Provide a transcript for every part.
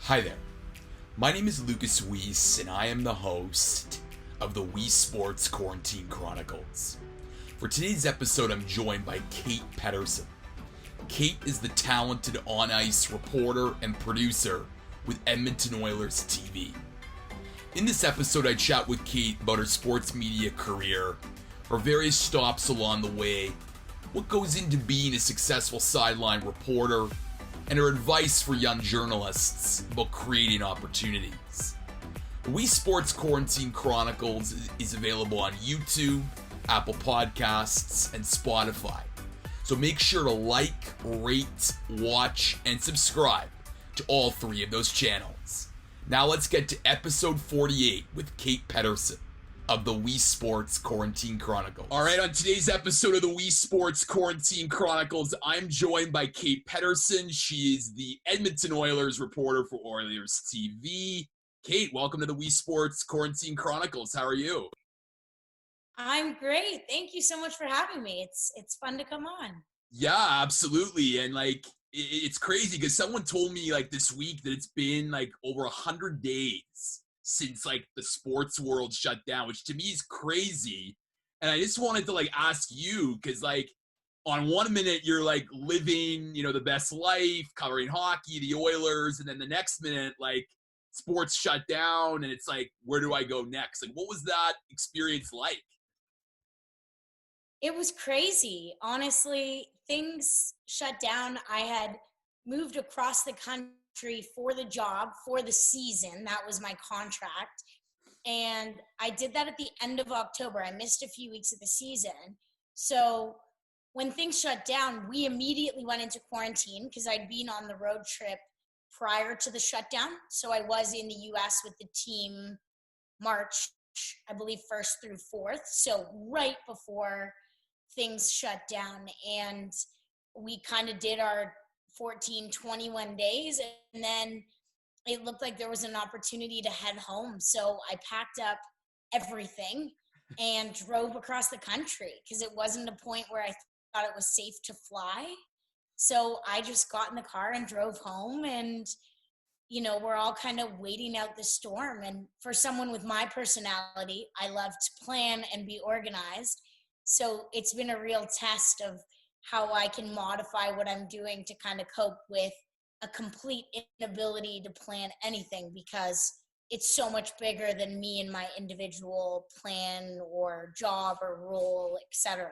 Hi there. My name is Lucas Weiss, and I am the host of the Weesesports Quarantine Chronicles. For today's episode, I'm joined by Kate Pettersen. Kate is the talented on-ice reporter and producer with Edmonton Oilers TV. In this episode, I chat with Kate about her sports media career, her various stops along the way, what goes into being a successful sideline reporter, and her advice for young journalists about creating opportunities. The Weesports Quarantine Chronicles is available on YouTube, Apple Podcasts, and Spotify. So make sure to like, rate, watch, and subscribe to all three of those channels. Now let's get to episode 48 with Kate Pettersen of the Weesports Quarantine Chronicles. All right, on today's episode of the Weesports Quarantine Chronicles, I'm joined by Kate Pettersen. She is the Edmonton Oilers reporter for Oilers TV. Kate, welcome to the Weesports Quarantine Chronicles. How are you? I'm great. Thank you so much for having me. It's fun to come on. Yeah, absolutely. And it's crazy because someone told me this week that it's been over 100 days since the sports world shut down, which to me is crazy. And I just wanted to ask you, because on one minute you're living, the best life, covering hockey, the Oilers, and then the next minute sports shut down and it's where do I go next? What was that experience like? It was crazy. Honestly, things shut down. I had moved across the country for the job, for the season. That was my contract. And I did that at the end of October. I missed a few weeks of the season. So when things shut down, we immediately went into quarantine because I'd been on the road trip prior to the shutdown. So I was in the US with the team March, I believe, 1st through 4th. So right before things shut down. And we kind of did our 14, 21 days. And then it looked like there was an opportunity to head home. So I packed up everything and drove across the country because it wasn't a point where I thought it was safe to fly. So I just got in the car and drove home, and we're all kind of waiting out the storm. And for someone with my personality, I love to plan and be organized. So it's been a real test of how I can modify what I'm doing to kind of cope with a complete inability to plan anything, because it's so much bigger than me and my individual plan or job or role, etc.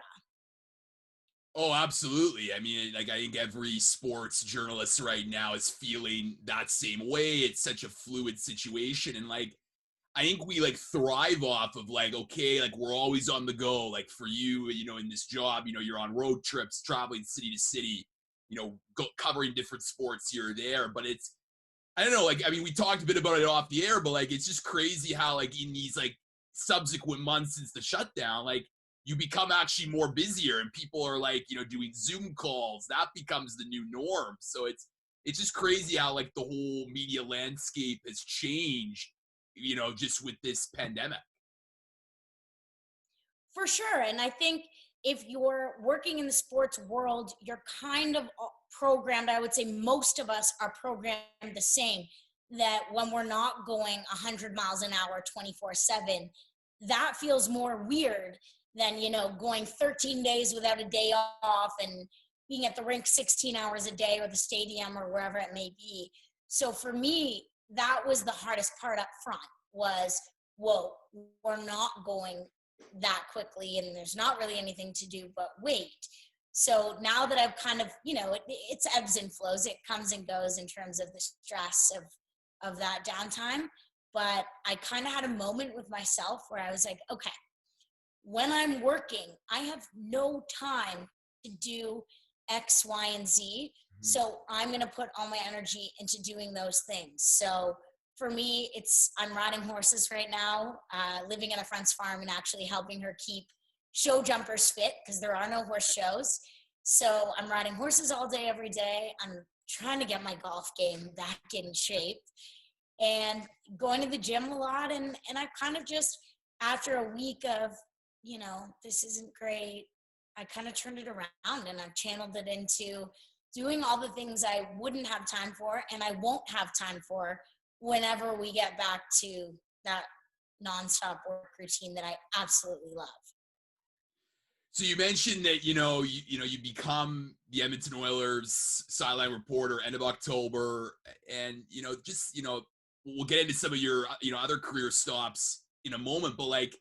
Oh, absolutely. I mean, I think every sports journalist right now is feeling that same way. It's such a fluid situation. And I think we thrive off of okay, we're always on the go. For you, in this job, you're on road trips, traveling city to city, covering different sports here or there. But I don't know, we talked a bit about it off the air, but it's just crazy how in these subsequent months since the shutdown, you become actually more busier and people are doing Zoom calls. That becomes the new norm. So it's just crazy how the whole media landscape has changed, just with this pandemic. For sure. And I think if you're working in the sports world, you're kind of programmed. I would say most of us are programmed the same, that when we're not going 100 miles an hour 24/7, that feels more weird than, going 13 days without a day off and being at the rink 16 hours a day or the stadium or wherever it may be. So for me, that was the hardest part up front was, whoa, we're not going that quickly and there's not really anything to do but wait. So now that I've kind of, it's ebbs and flows, it comes and goes in terms of the stress of that downtime. But I kind of had a moment with myself where I was like, okay, when I'm working, I have no time to do X, Y, and Z. So I'm going to put all my energy into doing those things. So for me, I'm riding horses right now, living at a friend's farm and actually helping her keep show jumpers fit because there are no horse shows. So I'm riding horses all day, every day. I'm trying to get my golf game back in shape and going to the gym a lot. And I kind of just, after a week of, this isn't great, I kind of turned it around and I've channeled it into doing all the things I wouldn't have time for and I won't have time for whenever we get back to that nonstop work routine that I absolutely love. So you mentioned that, you become the Edmonton Oilers sideline reporter end of October, and, we'll get into some of your, other career stops in a moment, but like,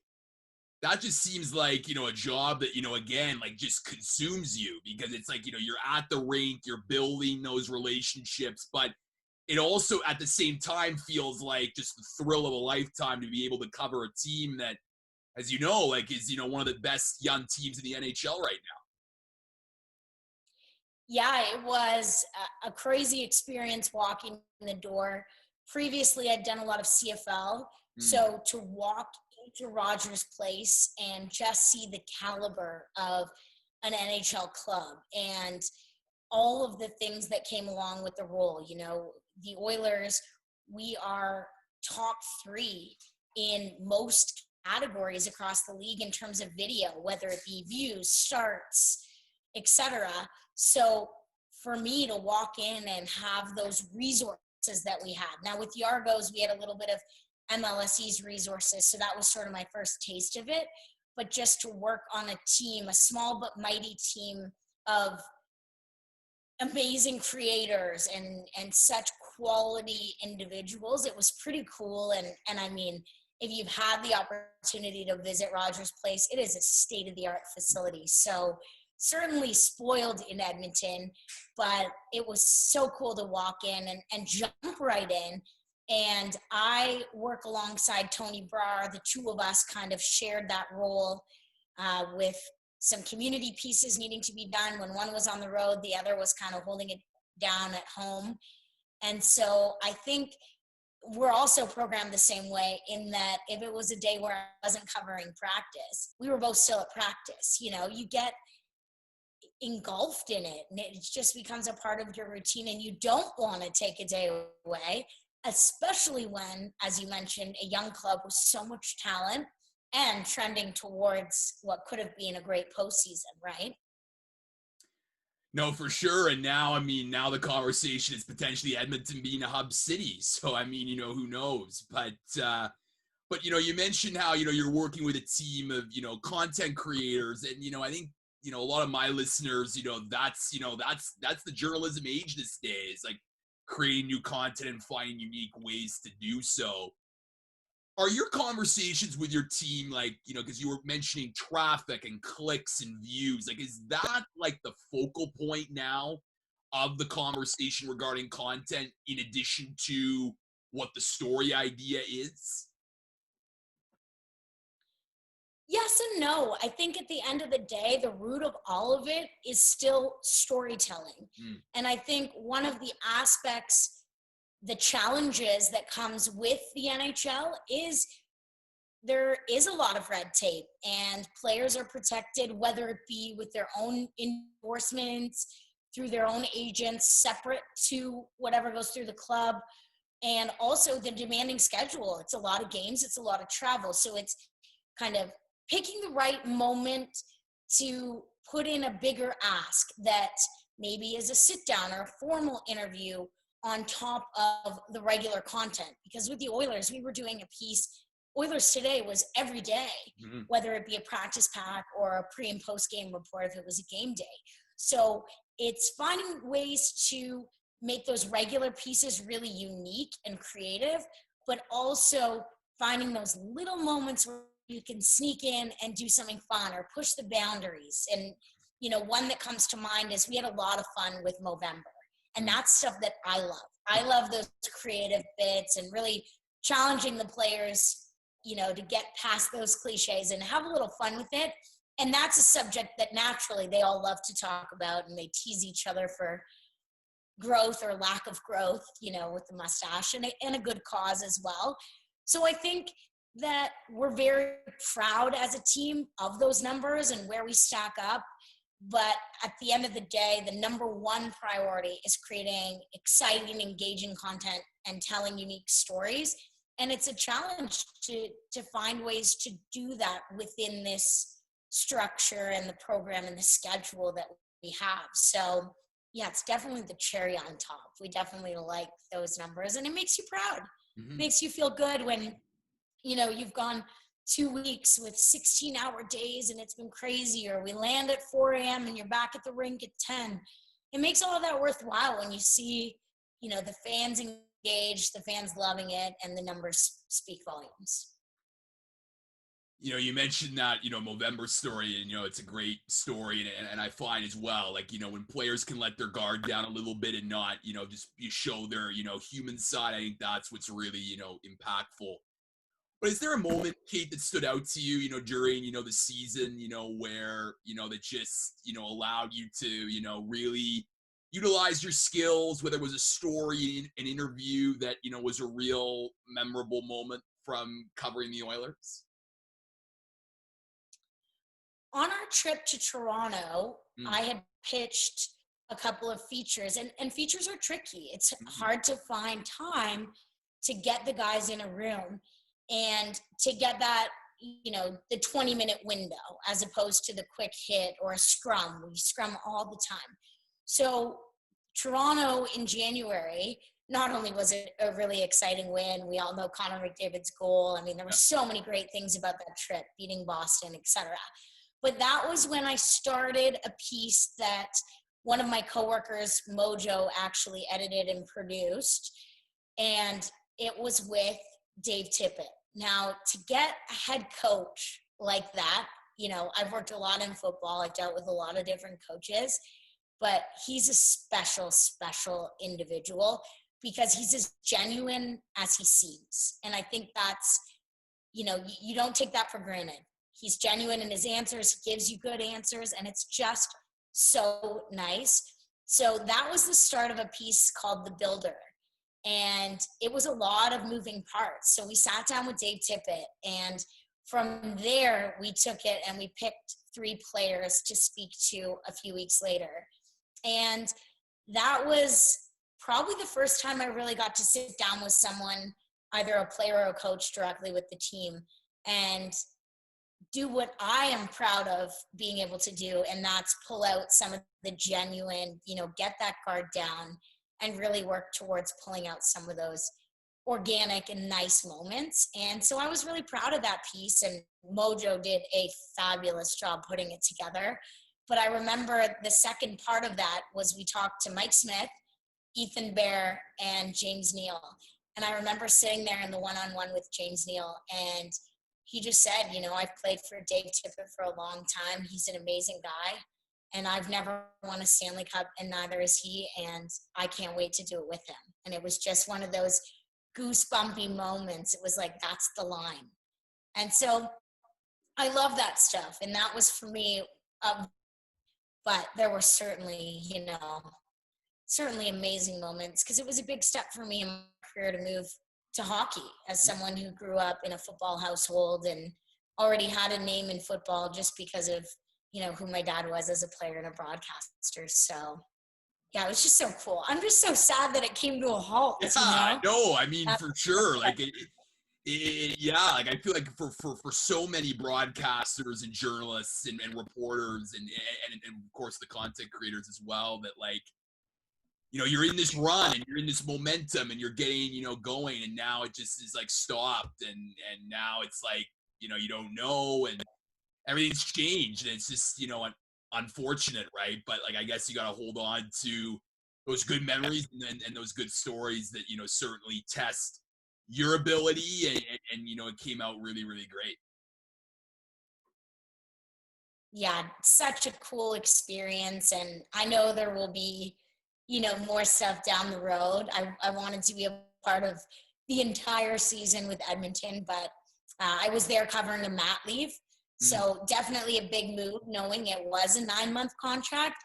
that just seems like, a job that, again, like just consumes you, because it's like, you're at the rink, you're building those relationships, but it also at the same time feels like just the thrill of a lifetime to be able to cover a team that, as you know, like is, one of the best young teams in the NHL right now. Yeah, it was a crazy experience walking in the door. Previously, I'd done a lot of CFL. So to walk into Rogers Place and just see the caliber of an NHL club and all of the things that came along with the role, the Oilers, we are top 3 in most categories across the league in terms of video, whether it be views, starts, etc. So for me to walk in and have those resources that we had. Now with the Argos, we had a little bit of MLSE's resources, so that was sort of my first taste of it. But just to work on a team, a small but mighty team of amazing creators and such quality individuals, it was pretty cool. And I mean, if you've had the opportunity to visit Rogers Place, it is a state-of-the-art facility. So certainly spoiled in Edmonton, but it was so cool to walk in and jump right in. And I work alongside Tony Brar. The two of us kind of shared that role with some community pieces needing to be done. When one was on the road, the other was kind of holding it down at home. And so I think we're also programmed the same way, in that if it was a day where I wasn't covering practice, we were both still at practice. You get engulfed in it and it just becomes a part of your routine, and you don't want to take a day away, especially when, as you mentioned, a young club with so much talent and trending towards what could have been a great postseason, right? No, for sure. And now, now the conversation is potentially Edmonton being a hub city. So, who knows? But you mentioned how, you're working with a team of, content creators. And, I think, a lot of my listeners, that's the journalism age these days, like creating new content and finding unique ways to do so. Are your conversations with your team, like, because you were mentioning traffic and clicks and views, like, is that like the focal point now of the conversation regarding content, in addition to what the story idea is? Yes and no. I think at the end of the day, the root of all of it is still storytelling. And I think one of the aspects, the challenges that comes with the NHL is there is a lot of red tape, and players are protected, whether it be with their own endorsements, through their own agents, separate to whatever goes through the club, and also the demanding schedule. It's a lot of games, it's a lot of travel. So it's kind of picking the right moment to put in a bigger ask that maybe is a sit down or a formal interview on top of the regular content. Because with the Oilers, we were doing a piece. Oilers Today was every day, whether it be a practice pack or a pre and post game report if it was a game day. So it's finding ways to make those regular pieces really unique and creative, but also finding those little moments where you can sneak in and do something fun or push the boundaries. And, one that comes to mind is we had a lot of fun with Movember. And that's stuff that I love. I love those creative bits and really challenging the players, to get past those cliches and have a little fun with it. And that's a subject that naturally they all love to talk about, and they tease each other for growth or lack of growth, with the mustache, and a good cause as well. So I think that we're very proud as a team of those numbers and where we stack up. But at the end of the day, the number one priority is creating exciting, engaging content and telling unique stories. And it's a challenge to find ways to do that within this structure and the program and the schedule that we have. So Yeah, it's definitely the cherry on top. We definitely like those numbers, and it makes you proud. Mm-hmm. Makes you feel good when, you've gone 2 weeks with 16-hour days and it's been crazy, or we land at 4 a.m. and you're back at the rink at 10. It makes all of that worthwhile when you see, the fans engaged, the fans loving it, and the numbers speak volumes. You mentioned that, Movember story, and, it's a great story. And I find as well, like, when players can let their guard down a little bit and not, just you show their, human side, I think that's what's really, impactful. But is there a moment, Kate, that stood out to you, during, the season, where, that just, allowed you to, really utilize your skills, whether it was a story, an interview that, was a real memorable moment from covering the Oilers? On our trip to Toronto, Mm. I had pitched a couple of features, and features are tricky. It's Mhm. hard to find time to get the guys in a room and to get that, the 20-minute window as opposed to the quick hit or a scrum. We scrum all the time. So Toronto in January, not only was it a really exciting win, we all know Connor McDavid's goal. I mean, there were so many great things about that trip, beating Boston, etc. But that was when I started a piece that one of my coworkers, Mojo, actually edited and produced. And it was with Dave Tippett. Now, to get a head coach like that, I've worked a lot in football. I've dealt with a lot of different coaches, but he's a special, special individual because he's as genuine as he seems. And I think that's, you don't take that for granted. He's genuine in his answers. He gives you good answers, and it's just so nice. So that was the start of a piece called The Builder. And it was a lot of moving parts. So we sat down with Dave Tippett, and from there, we took it and we picked 3 players to speak to a few weeks later. And that was probably the first time I really got to sit down with someone, either a player or a coach, directly with the team, and do what I am proud of being able to do, and that's pull out some of the genuine, get that guard down and really work towards pulling out some of those organic and nice moments. And so I was really proud of that piece, and Mojo did a fabulous job putting it together. But I remember the second part of that was we talked to Mike Smith, Ethan Bear, and James Neal. And I remember sitting there in the one-on-one with James Neal, and he just said, I've played for Dave Tippett for a long time. He's an amazing guy, and I've never won a Stanley Cup, and neither is he, and I can't wait to do it with him. And it was just one of those goosebumpy moments. It was like, that's the line. And so I love that stuff, and that was for me. But there were certainly, certainly amazing moments, because it was a big step for me in my career to move to hockey as someone who grew up in a football household and already had a name in football just because of, who my dad was as a player and a broadcaster. So yeah, it was just so cool. I'm just so sad that it came to a halt. Yeah, no, I mean, for sure. Like, yeah, like I feel like for so many broadcasters and journalists and reporters and of course the content creators as well, that like, you're in this run and you're in this momentum and you're getting, going, and now it just is like stopped, and now it's like, you don't know, and everything's changed, and it's just, unfortunate, right? But like, I guess you got to hold on to those good memories and those good stories that, certainly test your ability, and it came out really, really great. Yeah, such a cool experience, and I know there will be, more stuff down the road. I wanted to be a part of the entire season with Edmonton, but I was there covering a mat leave. So definitely a big move, knowing it was a 9-month contract,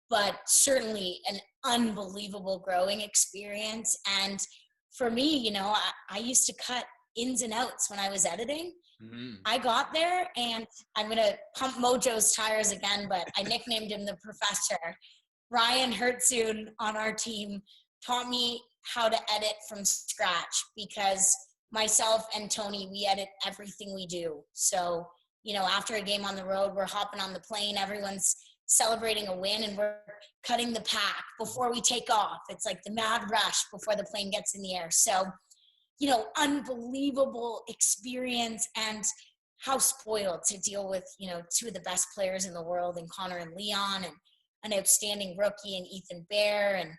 but certainly an unbelievable growing experience. And for me, I used to cut ins and outs when I was editing. I got there, and I'm going to pump Mojo's tires again, but I nicknamed him the professor. Ryan Hertzun on our team taught me how to edit from scratch, because myself and Tony, we edit everything we do. So, after a game on the road, we're hopping on the plane. Everyone's celebrating a win and we're cutting the pack before we take off. It's like the mad rush before the plane gets in the air. So, unbelievable experience, and how spoiled to deal with, two of the best players in the world in Connor and Leon, and an outstanding rookie in Ethan Bear, and,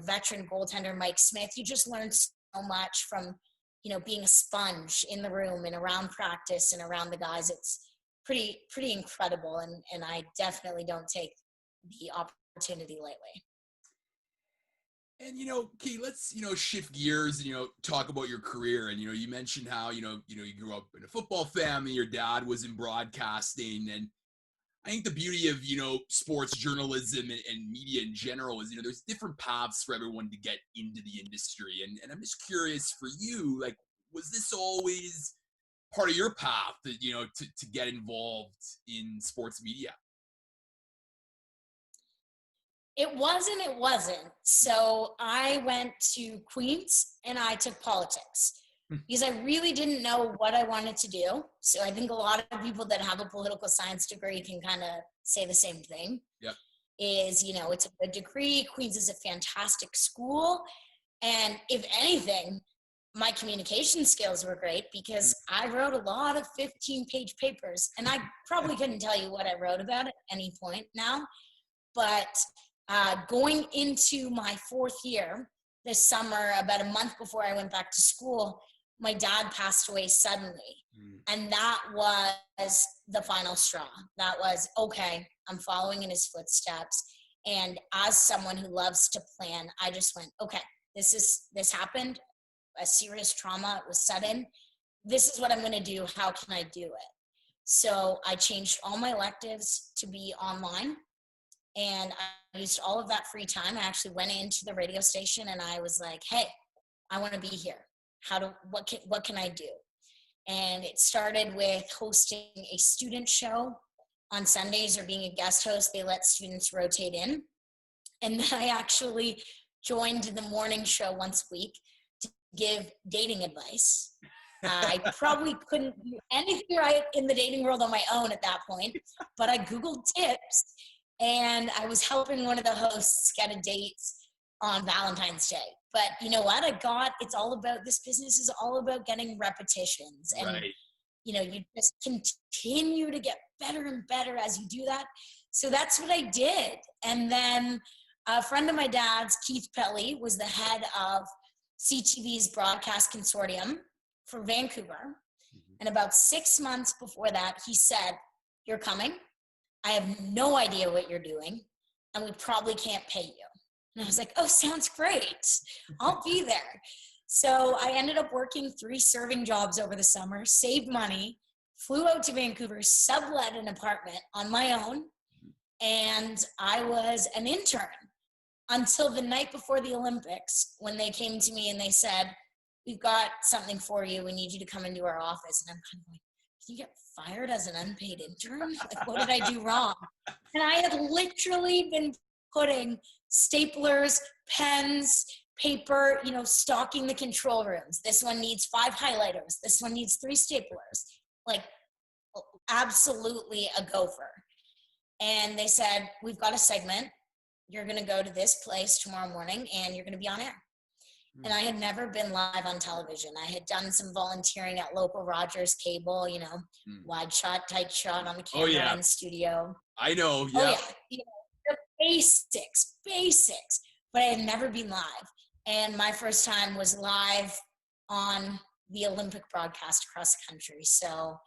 veteran goaltender Mike Smith. You just learn so much from, being a sponge in the room and around practice and around the guys. It's pretty incredible. And I definitely don't take the opportunity lightly. And, Kate, let's, shift gears and, talk about your career. And, you mentioned how, you grew up in a football family, your dad was in broadcasting. And I think the beauty of, sports journalism and media in general is, there's different paths for everyone to get into the industry. And I'm just curious for you, like, was this always part of your path that, to get involved in sports media? It wasn't. So I went to Queens and I took politics because I really didn't know what I wanted to do. So I think a lot of people that have a political science degree can kind of say the same thing. Yep. Is, it's a good degree. Queens is a fantastic school. And if anything, my communication skills were great because I wrote a lot of 15-page papers. And I probably couldn't tell you what I wrote about at any point now. But going into my fourth year this summer, about a month before I went back to school, my dad passed away suddenly. And that was the final straw. That was, okay, I'm following in his footsteps. And as someone who loves to plan, I just went, okay, this happened, a serious trauma, it was sudden. This is what I'm going to do. How can I do it? So I changed all my electives to be online. And I used all of that free time. I actually went into the radio station and I was like, hey, I want to be here. What can I do? And it started with hosting a student show on Sundays, or being a guest host. They let students rotate in. And then I actually joined the morning show once a week to give dating advice. I probably couldn't do anything right in the dating world on my own at that point, but I Googled tips. And I was helping one of the hosts get a date on Valentine's Day. But you know what? This business is all about getting repetitions. And, right. You just continue to get better and better as you do that. So that's what I did. And then a friend of my dad's, Keith Pelly, was the head of CTV's broadcast consortium for Vancouver. And about 6 months before that, he said, "You're coming. I have no idea what you're doing, and we probably can't pay you." And I was like, oh, sounds great. I'll be there. So I ended up working 3 serving jobs over the summer, saved money, flew out to Vancouver, sublet an apartment on my own, and I was an intern until the night before the Olympics, when they came to me and they said, "We've got something for you. We need you to come into our office." And I'm kind of like, can you get fired as an unpaid intern? Like, what did I do wrong? And I had literally been putting staplers, pens, paper, stocking the control rooms. This one needs 5 highlighters. This one needs 3 staplers. Like, absolutely a gopher. And they said, "We've got a segment. You're going to go to this place tomorrow morning and you're going to be on air." And I had never been live on television. I had done some volunteering at local Rogers Cable, wide shot, tight shot on the camera in the studio. I know, yeah. Oh, yeah. The basics. But I had never been live. And my first time was live on the Olympic broadcast across the country. So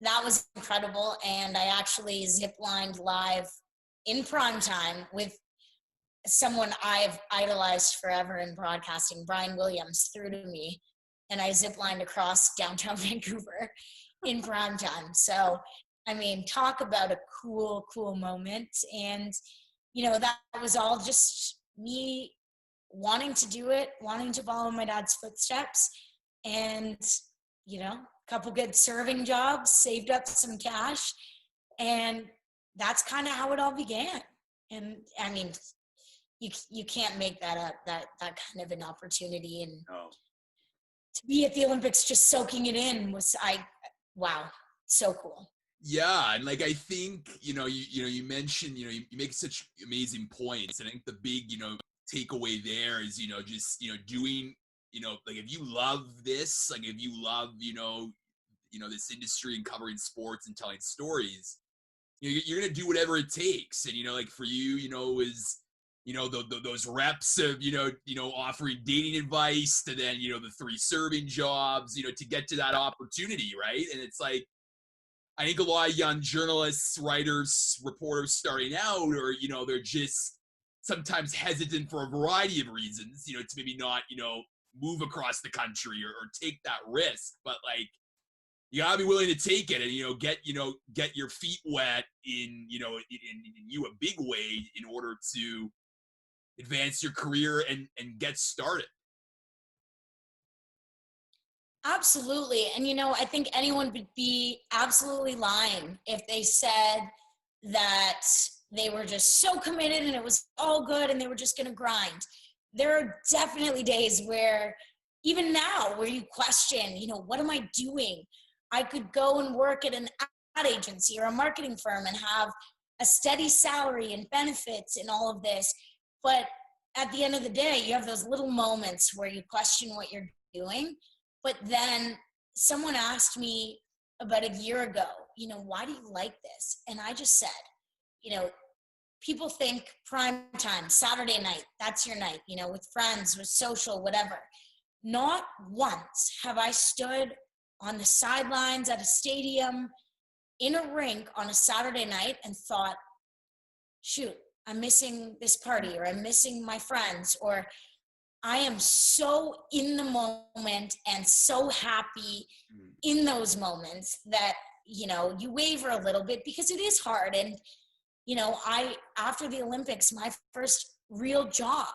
that was incredible. And I actually ziplined live in prime time with someone I've idolized forever in broadcasting. Brian Williams threw to me, and I ziplined across downtown Vancouver in prime time. So, talk about a cool moment. And, that was all just me wanting to do it, wanting to follow my dad's footsteps, and, a couple good serving jobs, saved up some cash, and that's kind of how it all began. And, you can't make that up, that kind of an opportunity. And to be at the Olympics just soaking it in was, wow, so cool. Yeah, and like I think you mentioned you make such amazing points, and I think the big takeaway there is just doing like if you love this, like if you love this industry and covering sports and telling stories, you're gonna do whatever it takes. And like for you, is those reps of offering dating advice to then the three serving jobs to get to that opportunity, right? And it's like I think a lot of young journalists, writers, reporters starting out, or they're just sometimes hesitant for a variety of reasons, to maybe not move across the country or take that risk. But like you gotta be willing to take it and get your feet wet in in you a big way in order to advance your career and get started. Absolutely. And I think anyone would be absolutely lying if they said that they were just so committed and it was all good and they were just going to grind. There are definitely days where, even now, where you question, what am I doing? I could go and work at an ad agency or a marketing firm and have a steady salary and benefits and all of this. But at the end of the day, you have those little moments where you question what you're doing. But then someone asked me about a year ago, why do you like this? And I just said, people think prime time, Saturday night, that's your night, with friends, with social, whatever. Not once have I stood on the sidelines at a stadium, in a rink on a Saturday night and thought, shoot, I'm missing this party, or I'm missing my friends, or I am so in the moment and so happy in those moments that, you waver a little bit because it is hard. And, after the Olympics, my first real job,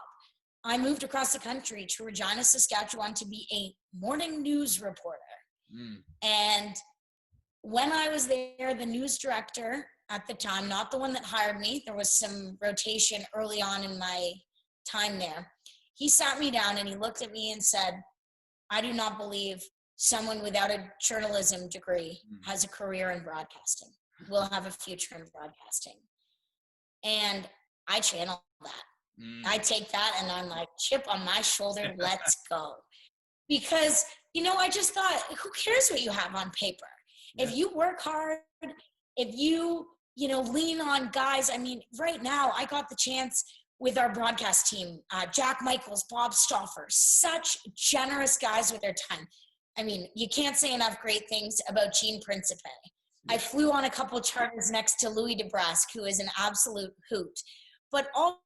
I moved across the country to Regina, Saskatchewan to be a morning news reporter. And when I was there, the news director at the time, not the one that hired me, there was some rotation early on in my time there. He sat me down and he looked at me and said, I do not believe someone without a journalism degree has a career in broadcasting, will have a future in broadcasting. And I channel that. I take that and I'm like, chip on my shoulder, let's go. Because, I just thought, who cares what you have on paper? Yeah. If you work hard, if you, lean on guys, I mean, right now I got the chance with our broadcast team, Jack Michaels, Bob Stauffer, such generous guys with their time. I mean, you can't say enough great things about Gene Principe. I flew on a couple of charters next to Louis DeBrusque, who is an absolute hoot. But also,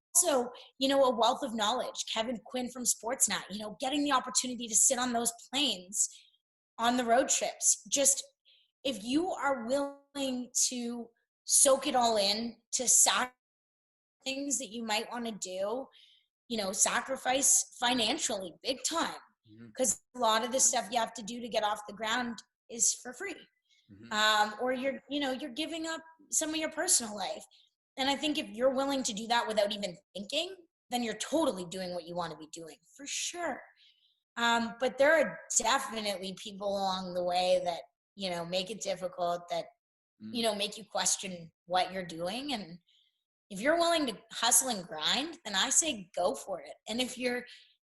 a wealth of knowledge. Kevin Quinn from Sportsnet, getting the opportunity to sit on those planes on the road trips. Just, if you are willing to soak it all in, to sacrifice things that you might want to do, sacrifice financially big time, because a lot of the stuff you have to do to get off the ground is for free. Or you're giving up some of your personal life. And I think if you're willing to do that without even thinking, then you're totally doing what you want to be doing, for sure. But there are definitely people along the way that, make it difficult, that, make you question what you're doing. And if you're willing to hustle and grind, then I say go for it. And if you're,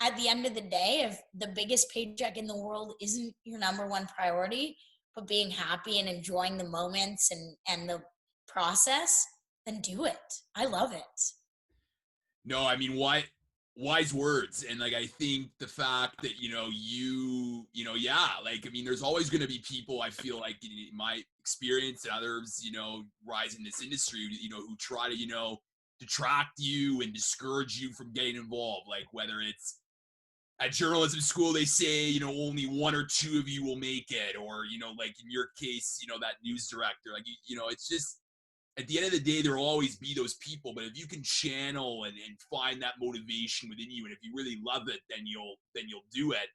at the end of the day, if the biggest paycheck in the world isn't your number one priority, but being happy and enjoying the moments and the process, then do it. I love it. No, I mean, wise words. And like, I think the fact that, yeah, like, I mean, there's always going to be people, I feel like in my experience and others, rise in this industry, who try to, detract you and discourage you from getting involved. Like whether it's at journalism school, they say, only one or two of you will make it, or, like in your case, that news director, like, it's just, at the end of the day, there will always be those people. But if you can channel and find that motivation within you, and if you really love it, then you'll do it,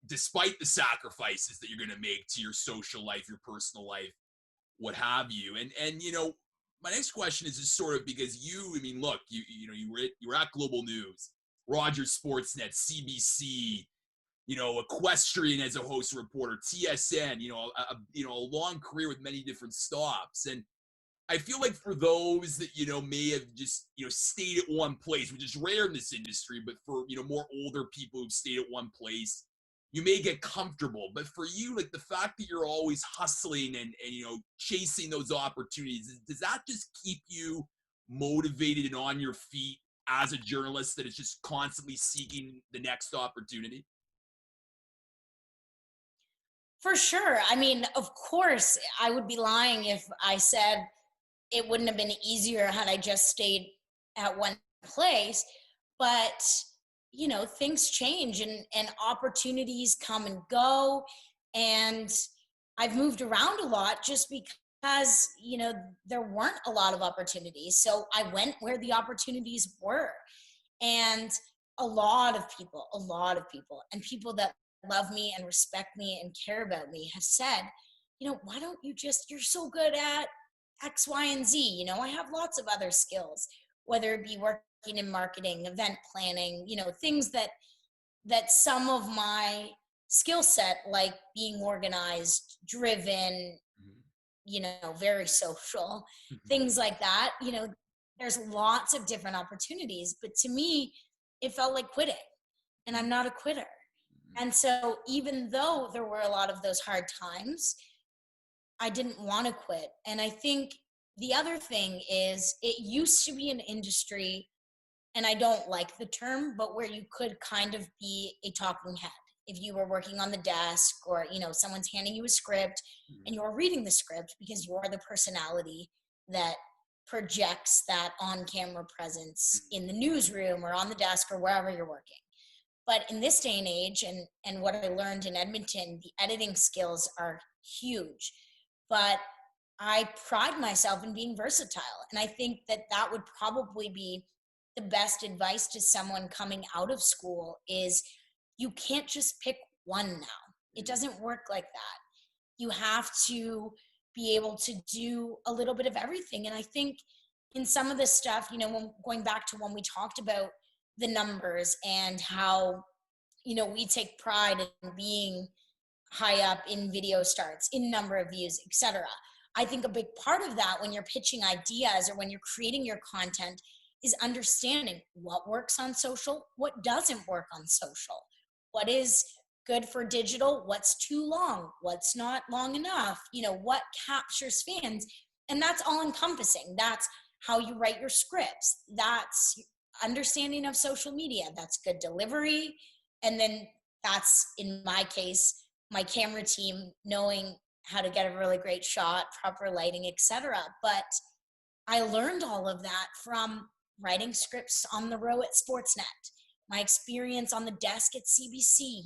despite the sacrifices that you're going to make to your social life, your personal life, what have you. And my next question is just sort of because I mean, look, you were at Global News, Rogers Sportsnet, CBC, Equestrian as a host reporter, TSN, a long career with many different stops. And I feel like for those that, may have just, stayed at one place, which is rare in this industry, but for, more older people who've stayed at one place, you may get comfortable. But for you, like the fact that you're always hustling and chasing those opportunities, does that just keep you motivated and on your feet as a journalist that is just constantly seeking the next opportunity? For sure. I mean, of course, I would be lying if I said it wouldn't have been easier had I just stayed at one place. But, things change and opportunities come and go. And I've moved around a lot just because, there weren't a lot of opportunities. So I went where the opportunities were. And a lot of people, and people that love me and respect me and care about me have said, why don't you you're so good at X, Y, and Z. I have lots of other skills, whether it be working in marketing, event planning, things that some of my skill set, like being organized, driven, very social, things like that. There's lots of different opportunities, but to me, it felt like quitting, and I'm not a quitter. And so even though there were a lot of those hard times, I didn't want to quit. And I think the other thing is it used to be an industry, and I don't like the term, but where you could kind of be a talking head. If you were working on the desk or, someone's handing you a script and you're reading the script because you're the personality that projects that on-camera presence in the newsroom or on the desk or wherever you're working. But in this day and age, and what I learned in Edmonton, the editing skills are huge. But I pride myself in being versatile. And I think that would probably be the best advice to someone coming out of school is you can't just pick one now. It doesn't work like that. You have to be able to do a little bit of everything. And I think in some of this stuff, when going back to when we talked about the numbers and how, we take pride in being high up in video starts, in number of views, etc. I think a big part of that when you're pitching ideas or when you're creating your content is understanding what works on social, what doesn't work on social, what is good for digital, what's too long, what's not long enough, what captures fans. And that's all encompassing. That's how you write your scripts. That's understanding of social media. That's good delivery. And then that's, in my case, my camera team knowing how to get a really great shot, proper lighting, etc. But I learned all of that from writing scripts on the row at Sportsnet, my experience on the desk at CBC.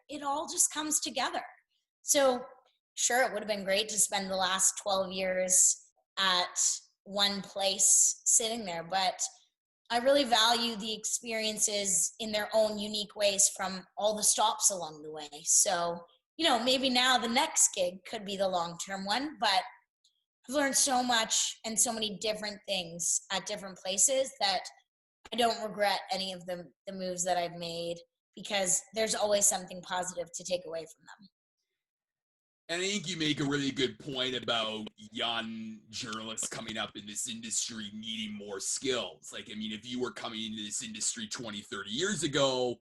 It all just comes together. So sure, it would have been great to spend the last 12 years at one place sitting there, but I really value the experiences in their own unique ways from all the stops along the way. So, maybe now the next gig could be the long-term one, but I've learned so much and so many different things at different places that I don't regret any of the moves that I've made because there's always something positive to take away from them. And I think you make a really good point about young journalists coming up in this industry needing more skills. Like, I mean, if you were coming into this industry 20, 30 years ago,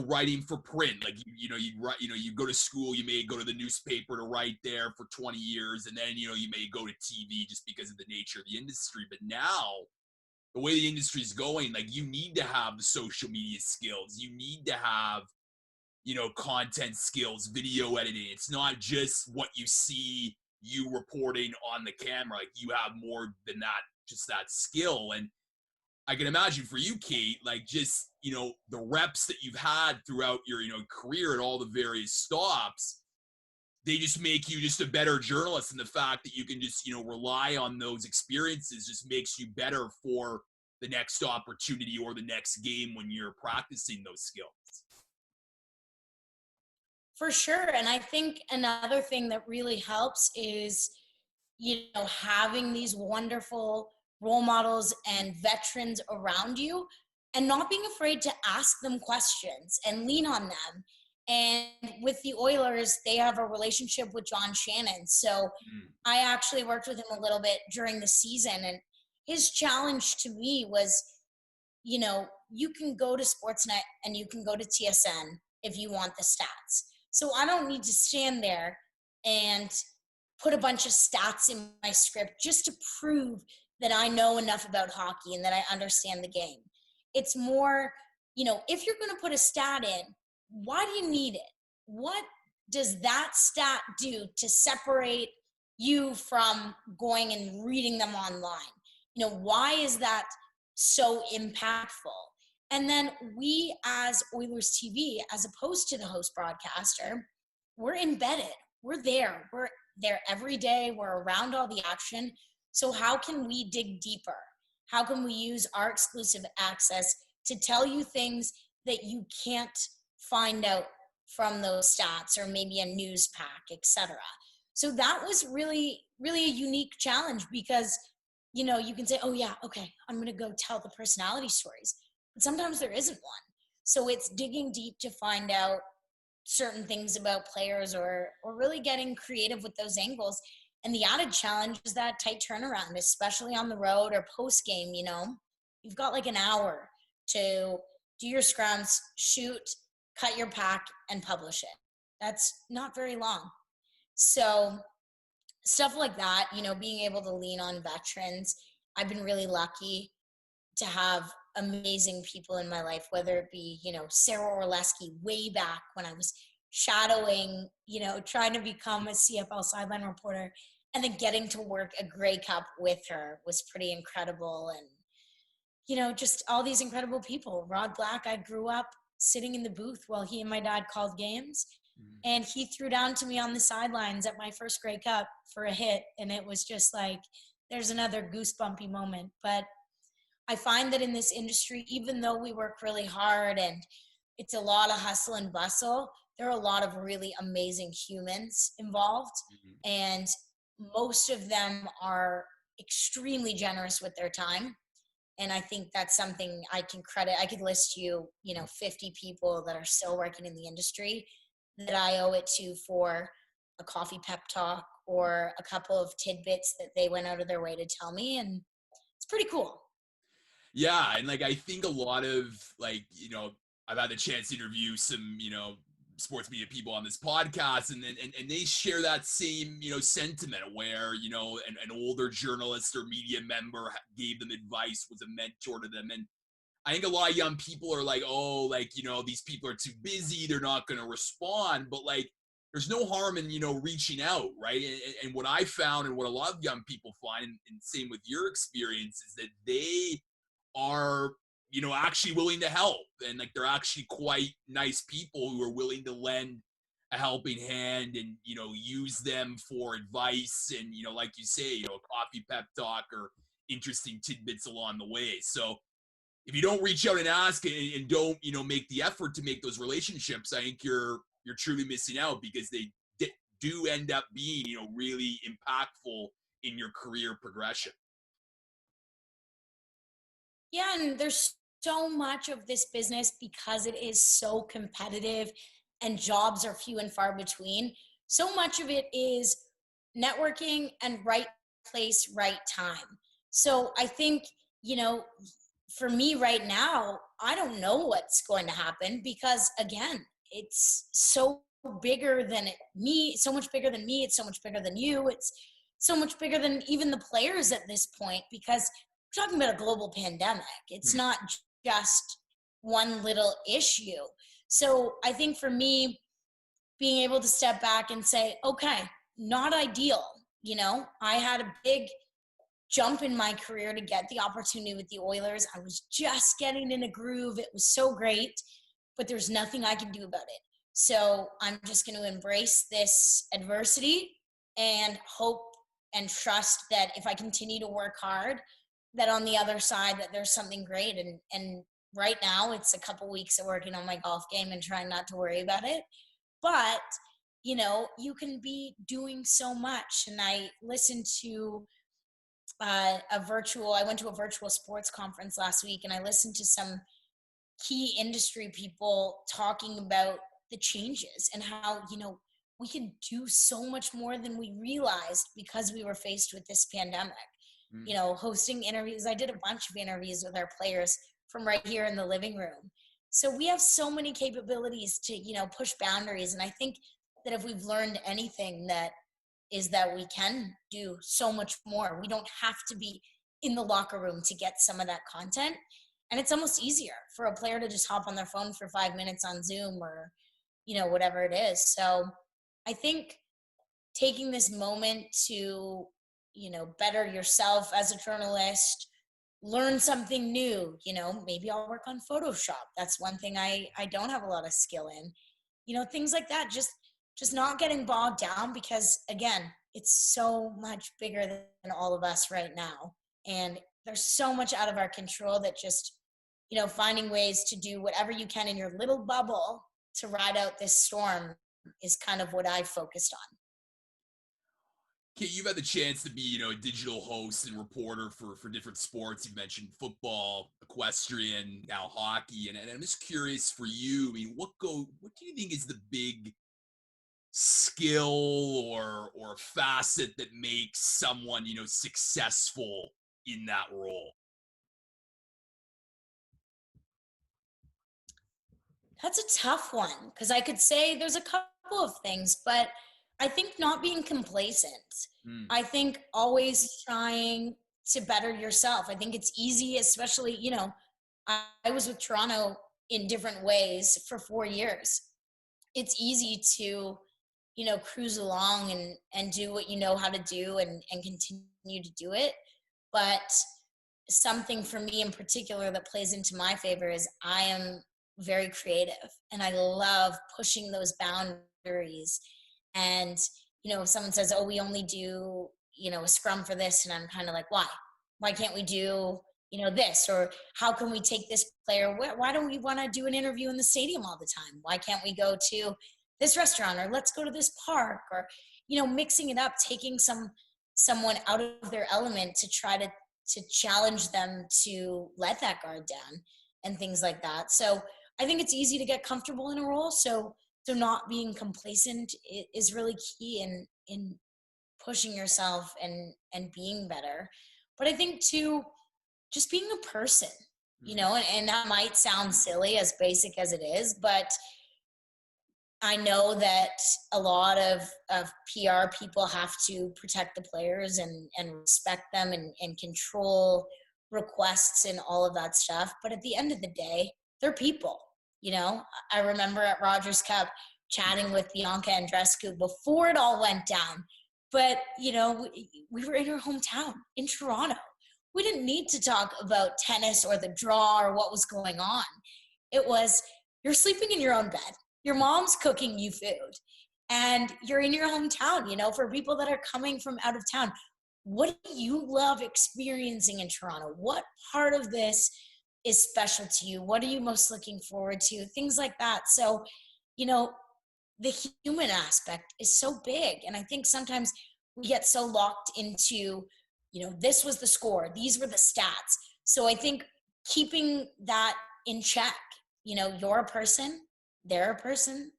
writing for print, like, you'd write, you go to school, you may go to the newspaper to write there for 20 years. And then, you may go to TV just because of the nature of the industry. But now, the way the industry is going, like, you need to have the social media skills. You need to have, content skills, video editing. It's not just what you see you reporting on the camera. Like, you have more than that, just that skill. And I can imagine for you, Kate, like, just, the reps that you've had throughout your, career at all the various stops, they just make you just a better journalist. And the fact that you can just, rely on those experiences just makes you better for the next opportunity or the next game when you're practicing those skills. For sure. And I think another thing that really helps is, having these wonderful role models and veterans around you and not being afraid to ask them questions and lean on them And with the Oilers, they have a relationship with John Shannon. So I actually worked with him a little bit during the season. And his challenge to me was, you know, you can go to Sportsnet and you can go to TSN if you want the stats. So I don't need to stand there and put a bunch of stats in my script just to prove that I know enough about hockey and that I understand the game. It's more, you know, if you're going to put a stat in, why do you need it? What does that stat do to separate you from going and reading them online? You know, why is that so impactful? And then we, as Oilers TV, as opposed to the host broadcaster, we're embedded. We're there. We're there every day. We're around all the action. So how can we dig deeper? How can we use our exclusive access to tell you things that you can't find out from those stats or maybe a news pack, etc.? So that was really, really a unique challenge because, you know, you can say, oh yeah, okay, I'm going to go tell the personality stories. But sometimes there isn't one. So it's digging deep to find out certain things about players or really getting creative with those angles. And the added challenge is that tight turnaround, especially on the road or post game. You know, you've got like an hour to do your scrums, shoot, cut your pack, and publish it. That's not very long. So stuff like that, you know, being able to lean on veterans. I've been really lucky to have amazing people in my life, whether it be, you know, Sarah Orleski way back when I was shadowing, you know, trying to become a CFL sideline reporter, and then getting to work a Grey Cup with her was pretty incredible. And, you know, just all these incredible people. Rod Black, I grew up sitting in the booth while he and my dad called games. And he threw down to me on the sidelines at my first Grey Cup for a hit. And it was just like, there's another goosebumpy moment. But I find that in this industry, even though we work really hard and it's a lot of hustle and bustle, there are a lot of really amazing humans involved. And most of them are extremely generous with their time. And I think that's something I can credit. I could list you, you know, 50 people that are still working in the industry that I owe it to for a coffee pep talk or a couple of tidbits that they went out of their way to tell me. And it's pretty cool. Yeah, and like I think a lot of like, you know, I've had the chance to interview some, you know, sports media people on this podcast, and they share that same, you know, sentiment where, you know, an older journalist or media member gave them advice, was a mentor to them. And I think a lot of young people are like, oh, like, you know, these people are too busy, they're not going to respond. But like, there's no harm in, you know, reaching out, right? And what I found, and what a lot of young people find, and same with your experience, is that they are, you know, actually willing to help. And like, they're actually quite nice people who are willing to lend a helping hand and, you know, use them for advice. And, you know, like you say, you know, a coffee pep talk or interesting tidbits along the way. So if you don't reach out and ask and don't, you know, make the effort to make those relationships, I think you're truly missing out, because they do end up being, you know, really impactful in your career progression. Yeah, and there's so much of this business because it is so competitive and jobs are few and far between. So much of it is networking and right place, right time. So I think, you know, for me right now, I don't know what's going to happen because, again, it's so bigger than me, so much bigger than me. It's so much bigger than you. It's so much bigger than even the players at this point, because we're talking about a global pandemic. It's not just one little issue. So I think for me, being able to step back and say, okay, not ideal. You know, I had a big jump in my career to get the opportunity with the Oilers. I was just getting in a groove. It was so great, but there's nothing I can do about it. So I'm just going to embrace this adversity and hope and trust that if I continue to work hard, that on the other side, that there's something great. And right now it's a couple weeks of working on my golf game and trying not to worry about it. But, you know, you can be doing so much. And I listened to I went to a virtual sports conference last week, and I listened to some key industry people talking about the changes and how, we can do so much more than we realized because we were faced with this pandemic. Hosting interviews. I did a bunch of interviews with our players from right here in the living room. So we have so many capabilities to, push boundaries. And I think that if we've learned anything, that is that we can do so much more. We don't have to be in the locker room to get some of that content. And it's almost easier for a player to just hop on their phone for 5 minutes on Zoom or, whatever it is. So I think taking this moment to, better yourself as a journalist, learn something new, maybe I'll work on Photoshop. That's one thing I don't have a lot of skill in, things like that. Just not getting bogged down, because again, it's so much bigger than all of us right now. And there's so much out of our control that just, finding ways to do whatever you can in your little bubble to ride out this storm is kind of what I focused on. Kate, you've had the chance to be, a digital host and reporter for different sports. You mentioned football, equestrian, now hockey, and I'm just curious for you. I mean, what do you think is the big skill or facet that makes someone, successful in that role? That's a tough one, because I could say there's a couple of things, but I think not being complacent. I think always trying to better yourself. I think it's easy, especially, I was with Toronto in different ways for 4 years. It's easy to, cruise along and do what you know how to do and continue to do it. But something for me in particular that plays into my favor is I am very creative and I love pushing those boundaries. And, if someone says, oh, we only do, a scrum for this, and I'm kind of like, why can't we do, this? Or how can we take this player? Why don't we want to do an interview in the stadium all the time? Why can't we go to this restaurant, or let's go to this park? Or, mixing it up, taking someone out of their element to try to challenge them to let that guard down and things like that. So I think it's easy to get comfortable in a role. So not being complacent is really key in pushing yourself and being better. But I think too, just being a person, and that might sound silly, as basic as it is, but I know that a lot of PR people have to protect the players and respect them and control requests and all of that stuff. But at the end of the day, they're people. I remember at Rogers Cup chatting with Bianca Andreescu before it all went down. But, we were in her hometown in Toronto. We didn't need to talk about tennis or the draw or what was going on. It was, you're sleeping in your own bed. Your mom's cooking you food. And you're in your hometown, for people that are coming from out of town. What do you love experiencing in Toronto? What part of this is special to you? What are you most looking forward to? Things like that. So, the human aspect is so big. And I think sometimes we get so locked into, this was the score, these were the stats. So I think keeping that in check, you're a person, they're a person,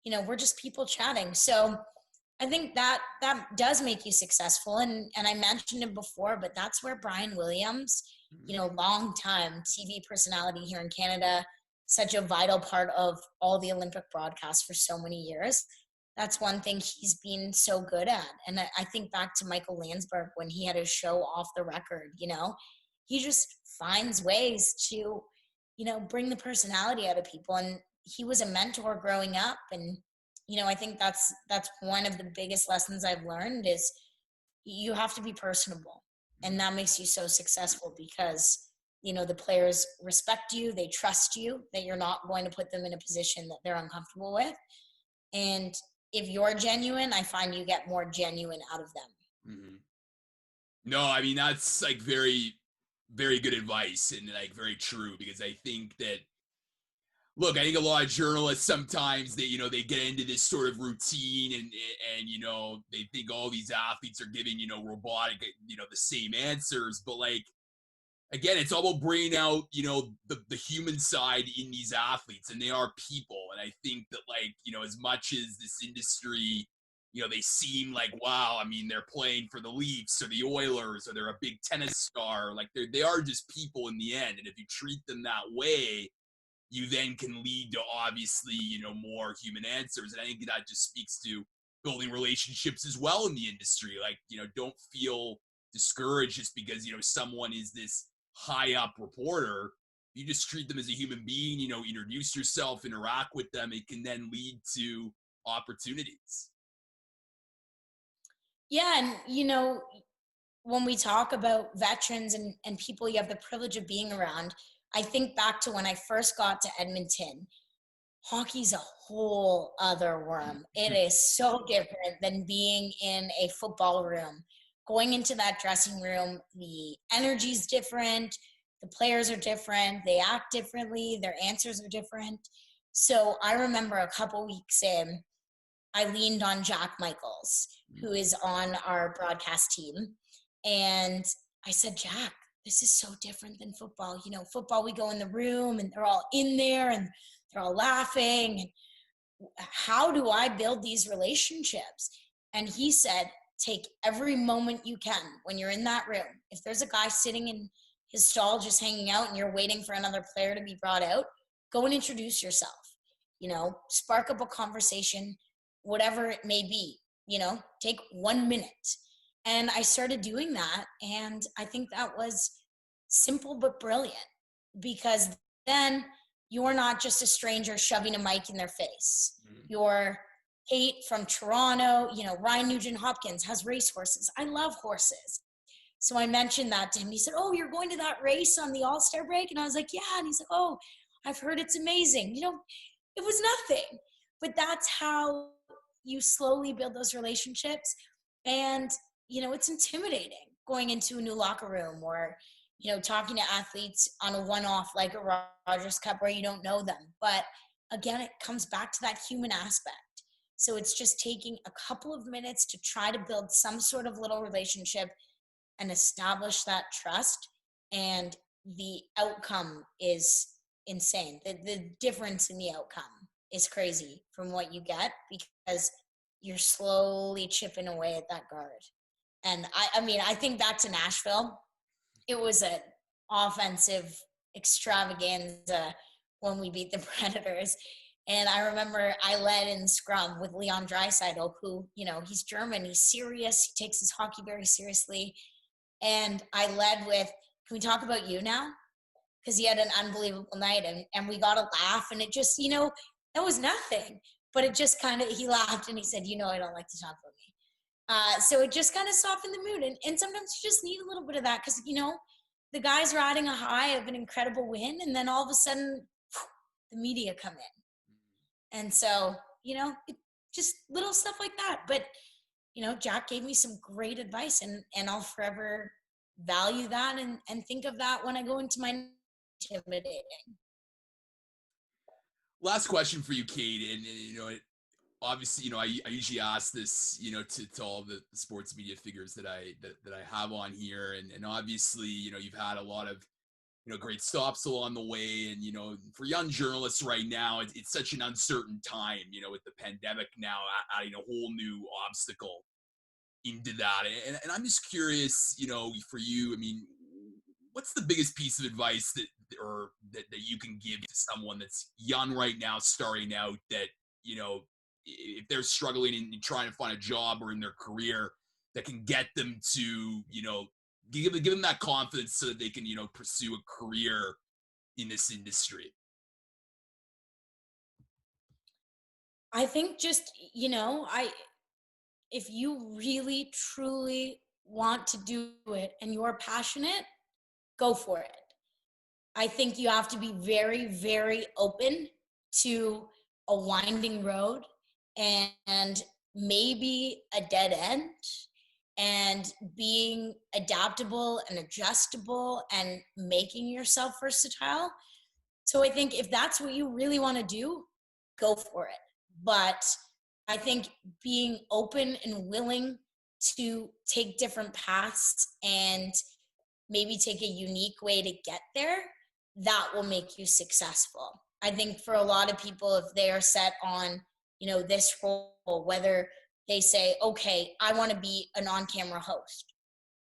we're just people chatting. So I think that does make you successful. And I mentioned it before, but that's where Brian Williams, long time TV personality here in Canada, such a vital part of all the Olympic broadcasts for so many years. That's one thing he's been so good at. And I think back to Michael Landsberg when he had his show Off the Record, he just finds ways to, bring the personality out of people. And he was a mentor growing up. And, I think that's one of the biggest lessons I've learned is you have to be personable. And that makes you so successful because, the players respect you, they trust you, that you're not going to put them in a position that they're uncomfortable with. And if you're genuine, I find you get more genuine out of them. Mm-hmm. No, I mean, that's like very, very good advice and like very true, because I think that, look, I think a lot of journalists sometimes they get into this sort of routine and they think all these athletes are giving, robotic, the same answers. But like, again, it's all about bringing out, the human side in these athletes, and they are people. And I think that, like, as much as this industry, they seem like, wow, I mean, they're playing for the Leafs or the Oilers, or they're a big tennis star. Like, they are just people in the end. And if you treat them that way, you then can lead to, obviously, more human answers. And I think that just speaks to building relationships as well in the industry. Like, don't feel discouraged just because, someone is this high up reporter. You just treat them as a human being, introduce yourself, interact with them. It can then lead to opportunities. Yeah. And, when we talk about veterans and people you have the privilege of being around, I think back to when I first got to Edmonton. Hockey's a whole other worm. It is so different than being in a football room. Going into that dressing room, the energy's different, the players are different, they act differently, their answers are different. So I remember a couple weeks in, I leaned on Jack Michaels, who is on our broadcast team. And I said, Jack, this is so different than football. Football, we go in the room and they're all in there and they're all laughing. And how do I build these relationships? And he said, take every moment you can when you're in that room. If there's a guy sitting in his stall just hanging out and you're waiting for another player to be brought out, go and introduce yourself. Spark up a conversation, whatever it may be. Take 1 minute. And I started doing that. And I think that was simple but brilliant, because then you're not just a stranger shoving a mic in their face. You're Kate from Toronto. Ryan Nugent-Hopkins has racehorses. I love horses. So I mentioned that to him. He said, oh, you're going to that race on the All-Star break? And I was like, yeah. And he's like, oh, I've heard it's amazing. It was nothing. But that's how you slowly build those relationships. And it's intimidating going into a new locker room or, talking to athletes on a one-off like a Rogers Cup where you don't know them. But again, it comes back to that human aspect. So it's just taking a couple of minutes to try to build some sort of little relationship and establish that trust. And the outcome is insane. The difference in the outcome is crazy from what you get, because you're slowly chipping away at that guard. And I think back to Nashville. It was an offensive extravaganza when we beat the Predators. And I remember I led in scrum with Leon Draisaitl, who, he's German, he's serious, he takes his hockey very seriously. And I led with, can we talk about you now? Because he had an unbelievable night, and we got a laugh, and it just, that was nothing. But it just he laughed and he said, I don't like to talk about me. So it just kind of softened the mood. And sometimes you just need a little bit of that, because, the guys are riding a high of an incredible win, and then all of a sudden, the media come in. And so, just little stuff like that. But, Jack gave me some great advice, and I'll forever value that and think of that when I go into my intimidating. Last question for you, Kate. And obviously, I usually ask this, to all the sports media figures that I have on here. And obviously, you've had a lot of, great stops along the way. And, for young journalists right now, it's such an uncertain time, with the pandemic now adding a whole new obstacle into that. And I'm just curious, for you, what's the biggest piece of advice that you can give to someone that's young right now, starting out, that, if they're struggling and trying to find a job or in their career, that can get them to, give them that confidence so that they can, pursue a career in this industry? I think just, if you really, truly want to do it and you're passionate, go for it. I think you have to be very, very open to a winding road and maybe a dead end, and being adaptable and adjustable and making yourself versatile. So I think if that's what you really want to do, go for it. But I think being open and willing to take different paths and maybe take a unique way to get there, that will make you successful. I think for a lot of people, if they are set on, this role, whether they say, okay, I want to be an on-camera host.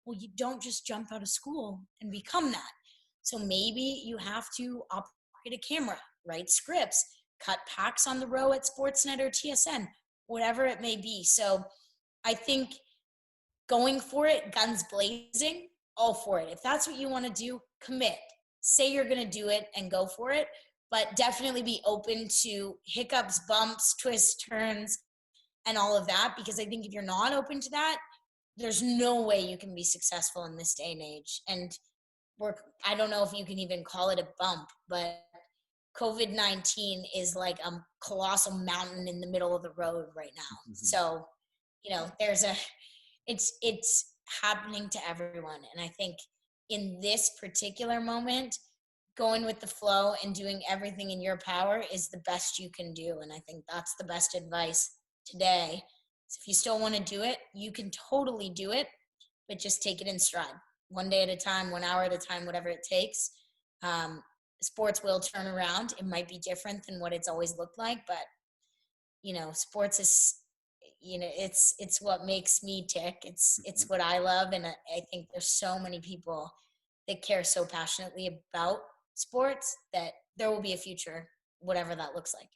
Well, you don't just jump out of school and become that. So maybe you have to operate a camera, write scripts, cut packs on the row at Sportsnet or TSN, whatever it may be. So I think going for it, guns blazing, all for it. If that's what you want to do, commit. Say you're going to do it and go for it, but definitely be open to hiccups, bumps, twists, turns, and all of that, because I think if you're not open to that, there's no way you can be successful in this day and age. And I don't know if you can even call it a bump, but COVID-19 is like a colossal mountain in the middle of the road right now. Mm-hmm. So, it's happening to everyone. And I think in this particular moment, going with the flow and doing everything in your power is the best you can do. And I think that's the best advice today. So if you still want to do it, you can totally do it, but just take it in stride. One day at a time, 1 hour at a time, whatever it takes. Sports will turn around. It might be different than what it's always looked like, but, sports is, it's what makes me tick. It's what I love. And I think there's so many people that care so passionately about sports that there will be a future, whatever that looks like.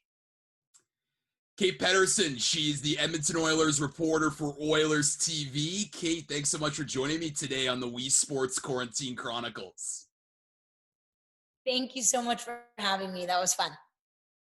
Kate Pettersen, she's the Edmonton Oilers reporter for Oilers TV. Kate, thanks so much for joining me today on the Weesesports Quarantine Chronicles. Thank you so much for having me. That was fun.